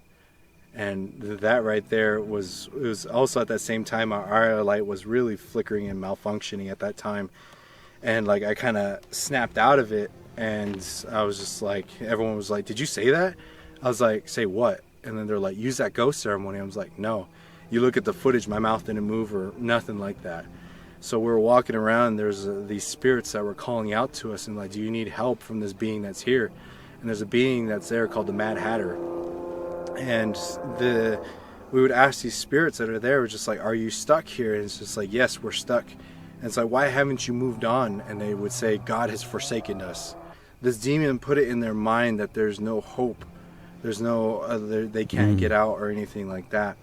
And that right there it was also at that same time our RL light was really flickering and malfunctioning at that time. And like I kind of snapped out of it, and I was just like, everyone was like, did you say that? I was like, say what? And then they're like, use that ghost ceremony. I was like, no. You look at the footage, my mouth didn't move or nothing like that. So we were walking around, there's these spirits that were calling out to us and like, do you need help from this being that's here? And there's a being that's there called the Mad Hatter. And we would ask these spirits that are there, we're just like, are you stuck here? And it's just like, yes, we're stuck. And it's like, why haven't you moved on? And they would say, God has forsaken us. This demon put it in their mind that there's no hope. There's no other, they can't get out or anything like that.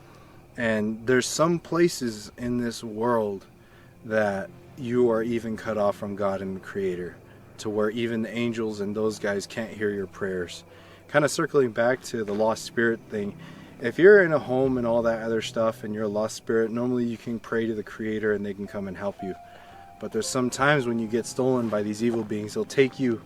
And there's some places in this world that you are even cut off from God and the Creator, to where even the angels and those guys can't hear your prayers. Kind of circling back to the lost spirit thing, if you're in a home and all that other stuff and you're a lost spirit, normally you can pray to the Creator and they can come and help you. But there's some times when you get stolen by these evil beings, they'll take you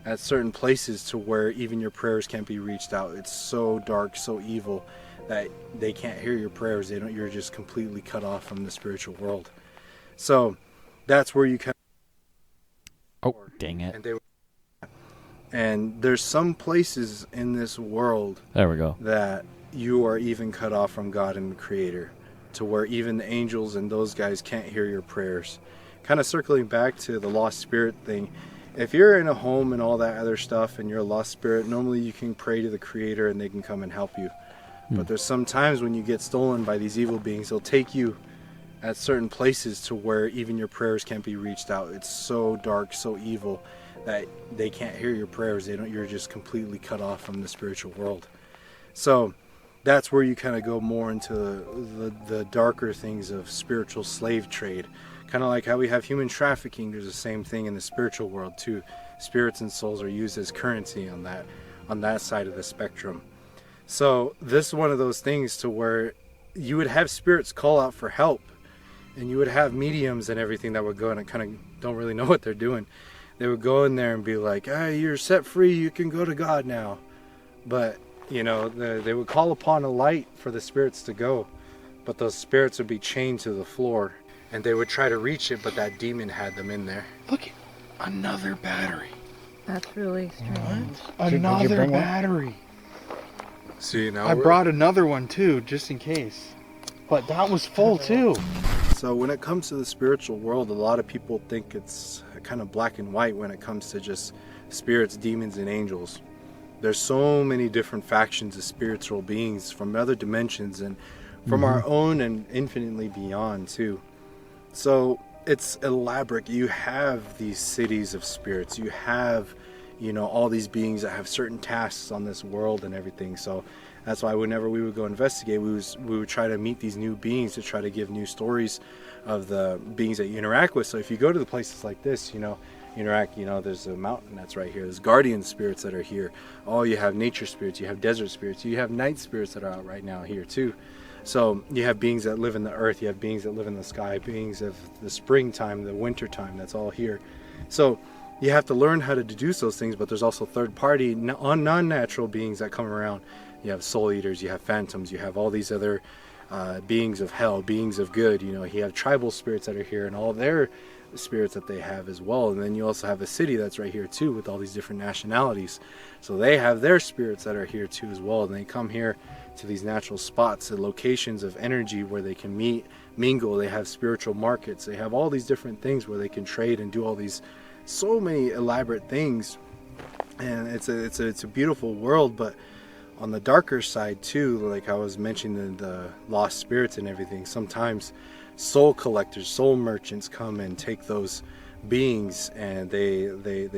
at certain places to where even your prayers can't be reached out. It's so dark, so evil that they can't hear your prayers. You're just completely cut off from the spiritual world. So that's where you kind Oh, dang it. and there's some places in this world There we go. that you are even cut off from God and the Creator, to where even the angels and those guys can't hear your prayers. Kind of circling back to the lost spirit thing, if you're in a home and all that other stuff and you're a lost spirit, normally you can pray to the Creator and they can come and help you. But there's some times when you get stolen by these evil beings, they'll take you at certain places to where even your prayers can't be reached out. It's so dark, so evil that they can't hear your prayers. You're just completely cut off from the spiritual world. So that's where you kind of go more into the darker things of spiritual slave trade. Kind of like how we have human trafficking, there's the same thing in the spiritual world too. Spirits and souls are used as currency on that side of the spectrum. So this is one of those things to where you would have spirits call out for help, and you would have mediums and everything that would go and kind of don't really know what they're doing. They would go in there and be like, hey, you're set free, you can go to God now. But, you know, they would call upon a light for the spirits to go, but those spirits would be chained to the floor, and they would try to reach it, but that demon had them in there. Look, another battery. That's really strange. What? Did you Another bring one? battery. See, now I brought another one too, just in case. But that was full too. So when it comes to the spiritual world, a lot of people think it's kind of black and white when it comes to just spirits, demons, and angels. there's so many different factions of spiritual beings from other dimensions and from our own and infinitely beyond too. So it's elaborate. You have these cities of spirits. You have, all these beings that have certain tasks on this world and everything. So that's why whenever we would go investigate, we would try to meet these new beings to try to give new stories of the beings that you interact with. So if you go to the places like this, interact, there's a mountain that's right here. There's guardian spirits that are here. Oh, you have nature spirits. You have desert spirits. You have night spirits that are out right now here too. So you have beings that live in the earth, you have beings that live in the sky, beings of the springtime, the winter time, that's all here. So you have to learn how to deduce those things, but there's also third party, non-natural beings that come around. You have soul eaters, you have phantoms, you have all these other beings of hell, beings of good. You have tribal spirits that are here and all their spirits that they have as well. And then you also have a city that's right here too with all these different nationalities. So they have their spirits that are here too as well. And they come here to these natural spots, the locations of energy where they can meet, mingle. They have spiritual markets. They have all these different things where they can trade and do all these so many elaborate things. And it's a beautiful world. But on the darker side too, like I was mentioning, the lost spirits and everything, sometimes soul collectors, soul merchants come and take those beings, and they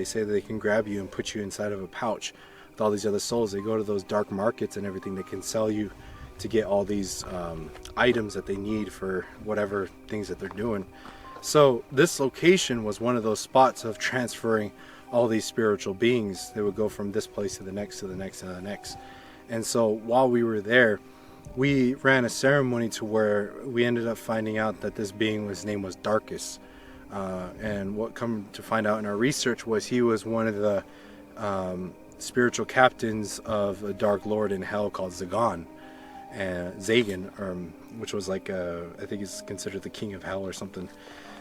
say that they can grab you and put you inside of a pouch with all these other souls. They go to those dark markets and everything. They can sell you to get all these items that they need for whatever things that they're doing. So this location was one of those spots of transferring all these spiritual beings. They would go from this place to the next, to the next, to the next. And so while we were there, we ran a ceremony to where we ended up finding out that this being, his name was Darkus. And what come to find out in our research was he was one of the spiritual captains of a dark lord in hell called Zagan, which was like I think he's considered the king of hell or something.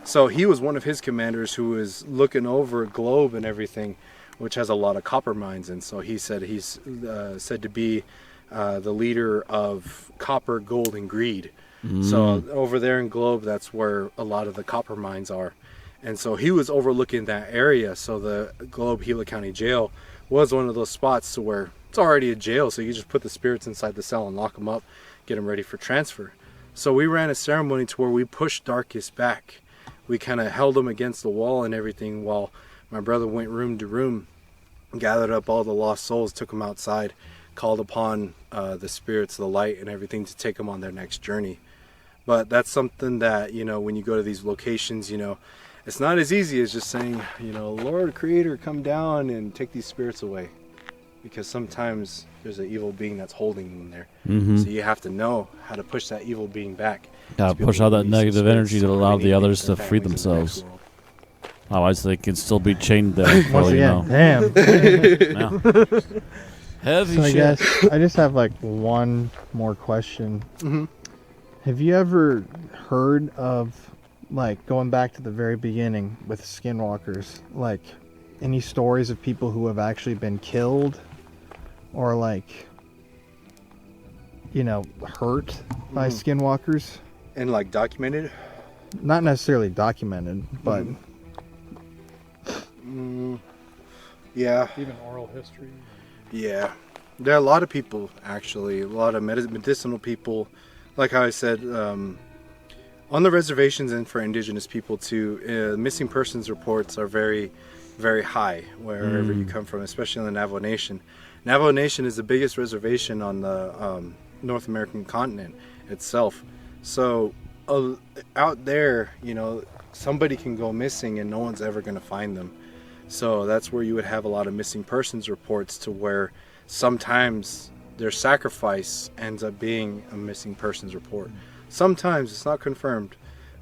So he was one of his commanders who was looking over a globe and everything, which has a lot of copper mines. And so he said he's said to be the leader of copper, gold, and greed. So over there in Globe, that's where a lot of the copper mines are. And so he was overlooking that area. So the Globe Gila County Jail was one of those spots to where it's already a jail. So you just put the spirits inside the cell and lock them up, get them ready for transfer. So we ran a ceremony to where we pushed Darkus back. We kind of held him against the wall and everything while my brother went room to room, gathered up all the lost souls, took them outside, called upon the spirits, the light, and everything to take them on their next journey. But that's something that, when you go to these locations, it's not as easy as just saying, Lord Creator, come down and take these spirits away. Because sometimes there's an evil being that's holding them there. So you have to know how to push that evil being back. Push out that negative energy to allow the others to free themselves. Otherwise, they can still be chained there. Once again, damn. Heavy So I shit. guess I just have like one more question. Have you ever heard of, like, going back to the very beginning with skinwalkers, like any stories of people who have actually been killed or like, hurt by skinwalkers? And like documented? Not necessarily documented, but Yeah. Even oral history. Yeah, there are a lot of people, actually, a lot of medicinal people. Like how I said, on the reservations and for indigenous people too, missing persons reports are very, very high wherever you come from, especially in the Navajo Nation. Navajo Nation is the biggest reservation on the North American continent itself. So out there, somebody can go missing and no one's ever going to find them. So that's where you would have a lot of missing persons reports, to where sometimes their sacrifice ends up being a missing persons report. Sometimes it's not confirmed,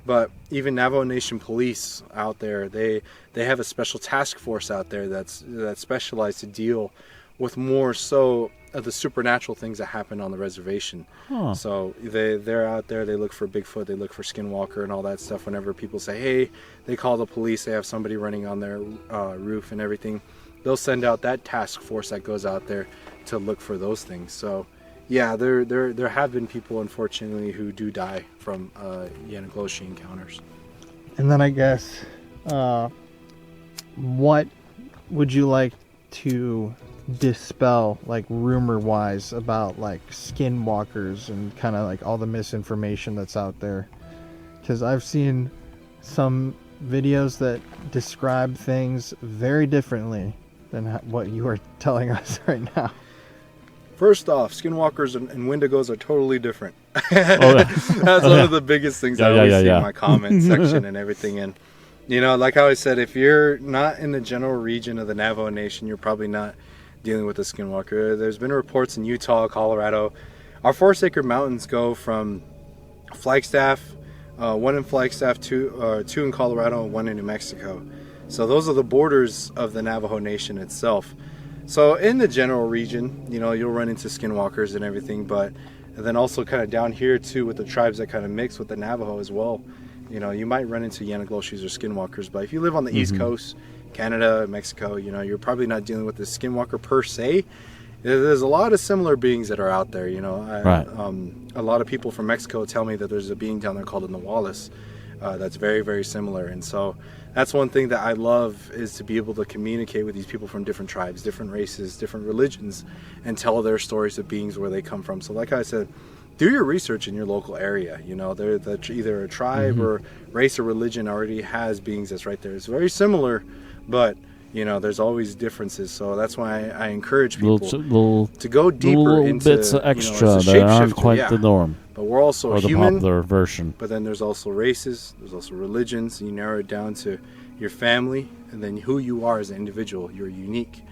but even Navajo Nation police out there, they have a special task force out there that's specialized to deal with more so of the supernatural things that happen on the reservation. So they're out there, they look for Bigfoot, they look for Skinwalker and all that stuff. Whenever people say, hey, they call the police, they have somebody running on their roof and everything, they'll send out that task force that goes out there to look for those things. So yeah, there have been people, unfortunately, who do die from Yanagloshi encounters. And then I guess, what would you like to dispel, like, rumor-wise about, like, skinwalkers and kind of, like, all the misinformation that's out there. Because I've seen some videos that describe things very differently than what you are telling us right now. First off, skinwalkers and wendigos are totally different. Oh, yeah. That's one of the biggest things I always see in my comment section and everything. And, you know, like how I said, if you're not in the general region of the Navajo Nation, you're probably not dealing with a skinwalker. There's been reports in Utah, Colorado. Our 4 Sacred Mountains go from Flagstaff, 1 in Flagstaff, 2 in Colorado, and 1 in New Mexico. So those are the borders of the Navajo Nation itself. So in the general region, you know, you'll run into skinwalkers and everything, but and then also kind of down here too with the tribes that kind of mix with the Navajo as well. You know, you might run into Yanagloshis or skinwalkers, but if you live on the East Coast, Canada, Mexico, you know, you're probably not dealing with the skinwalker per se. There's a lot of similar beings that are out there, you know. A lot of people from Mexico tell me that there's a being down there called a Malice that's very, very similar. And so that's one thing that I love, is to be able to communicate with these people from different tribes, different races, different religions, and tell their stories of beings where they come from. So like I said, do your research in your local area. You know, either a tribe or race or religion already has beings that's right there. It's very similar, but you know, there's always differences. So that's why I encourage people to go deeper little into bits of extra as a that aren't shapeshifter, quite the norm. But we're also Or the human. popular version. But then there's also races, there's also religions, and you narrow it down to your family, and then who you are as an individual. You're unique.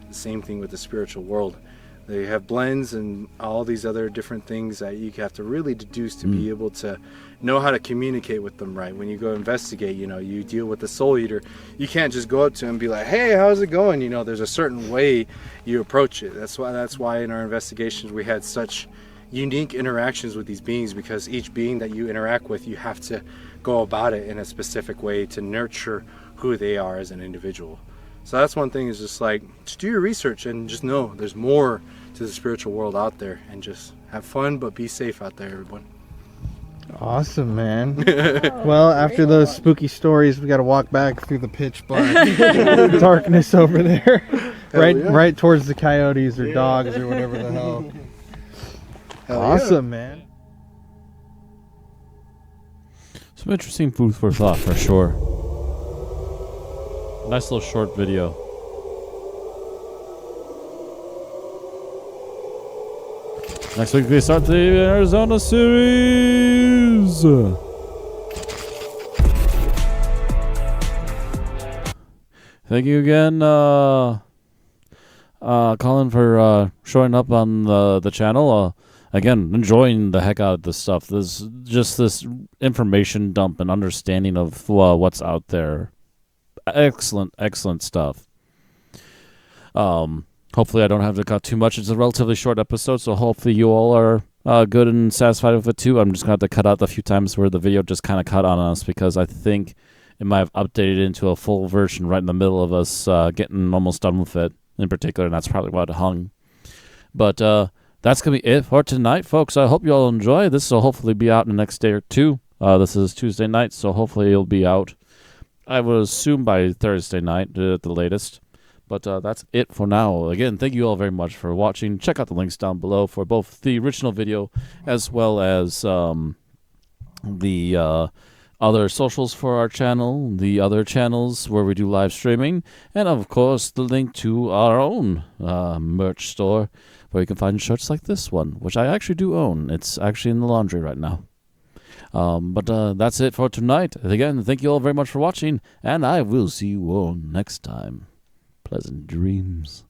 The same thing with the spiritual world. They have blends and all these other different things that you have to really deduce to be able to know how to communicate with them right. When you go investigate, you know, you deal with the soul eater, you can't just go up to him and be like, hey, how's it going? You know, there's a certain way you approach it. That's why in our investigations we had such unique interactions with these beings, because each being that you interact with, you have to go about it in a specific way to nurture who they are as an individual. So that's one thing, is just like, just do your research and just know there's more to the spiritual world out there, and just have fun, but be safe out there, everyone. Awesome, man. Well, after those spooky stories, we got to walk back through the pitch black darkness over there. Right towards the coyotes or dogs or whatever the hell. Awesome, man. Some interesting food for thought, for sure. Nice little short video. Next week we start the Arizona series. Thank you again, Colin, for showing up on the channel. Again, enjoying the heck out of this stuff. There's just this information dump and understanding of what's out there. Excellent stuff. Hopefully I don't have to cut too much. It's a relatively short episode, so hopefully you all are good and satisfied with it too. I'm just going to have to cut out the few times where the video just kind of cut on us, because I think it might have updated into a full version right in the middle of us getting almost done with it in particular, and that's probably why it hung. But that's going to be it for tonight, folks. I hope you all enjoy. This will hopefully be out in the next day or two. This is Tuesday night, so hopefully it'll be out, I would assume, by Thursday night at the latest. But that's it for now. Again, thank you all very much for watching. Check out the links down below for both the original video as well as the other socials for our channel, the other channels where we do live streaming, and of course the link to our own merch store where you can find shirts like this one, which I actually do own. It's actually in the laundry right now. But that's it for tonight. Again, thank you all very much for watching, and I will see you all next time. Pleasant dreams.